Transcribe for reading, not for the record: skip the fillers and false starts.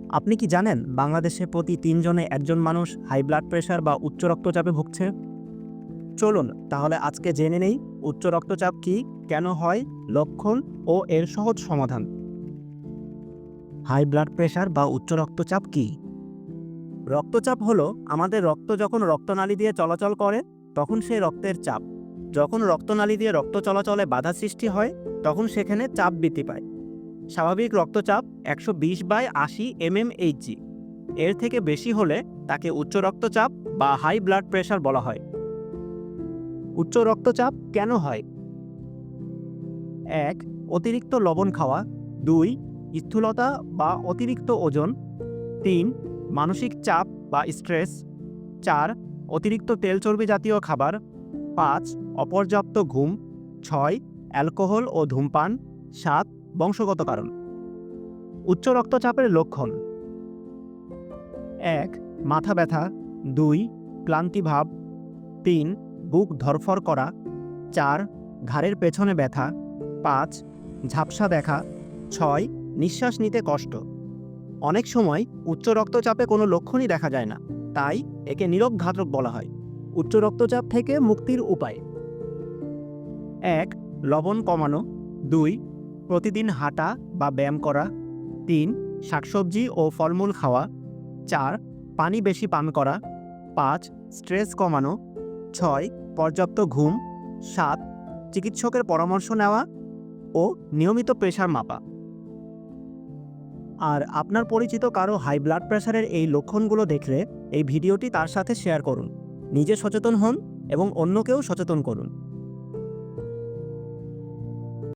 আপনি কি জানেন বাংলাদেশে প্রতি ৩ জনে একজন মানুষ হাই ব্লাড প্রেশার বা উচ্চ রক্তচাপে ভুগছে? চলুন তাহলে আজকে জেনে নেই উচ্চ রক্তচাপ কী, কেন হয়, লক্ষণ ও এর সহজ সমাধান। হাই ব্লাড প্রেশার বা উচ্চ রক্তচাপ কী? রক্তচাপ হলো আমাদের রক্ত যখন রক্তনালী দিয়ে চলাচল করে তখন সেই রক্তের চাপ। যখন রক্তনালী দিয়ে রক্ত চলাচলে বাধা সৃষ্টি হয় তখন সেখানে চাপ বৃদ্ধি পায়। স্বাভাবিক রক্তচাপ 120/80 mmHg। এর থেকে বেশি হলে তাকে উচ্চ রক্তচাপ বা হাই ব্লাড প্রেশার বলা হয়। উচ্চ রক্তচাপ কেন হয়? ১. অতিরিক্ত লবণ খাওয়া। ২. স্থূলতা বা অতিরিক্ত ওজন। ৩. মানসিক চাপ বা স্ট্রেস। ৪. অতিরিক্ত তেল চর্বি জাতীয় খাবার। ৫. অপর্যাপ্ত ঘুম। ৬. অ্যালকোহল ও ধূমপান। ৭. বংশগত কারণ। উচ্চ রক্তচাপের লক্ষণ: ১. মাথা ব্যথা। ২. ক্লান্তিভাব। ৩. বুক ধড়ফড় করা। ৪. ঘাড়ের পেছনে ব্যথা। ৫. ঝাপসা দেখা। ৬. নিঃশ্বাস নিতে কষ্ট। অনেক সময় উচ্চ রক্তচাপে কোনো লক্ষণই দেখা যায় না, তাই একে নীরব ঘাতক বলা হয়। উচ্চ রক্তচাপ থেকে মুক্তির উপায়: ১. লবণ কমানো। ২. প্রতিদিন হাঁটা বা ব্যায়াম করা। ৩. শাকসবজি ও ফলমূল খাওয়া। ৪. পানি বেশি পান করা। ৫. স্ট্রেস কমানো। ৬. পর্যাপ্ত ঘুম। ৭. চিকিৎসকের পরামর্শ নেওয়া ও নিয়মিত প্রেশার মাপা। আর আপনার পরিচিত কারো হাই ব্লাড প্রেশারের এই লক্ষণগুলো দেখলে এই ভিডিওটি তার সাথে শেয়ার করুন। নিজে সচেতন হন এবং অন্যকেও সচেতন করুন।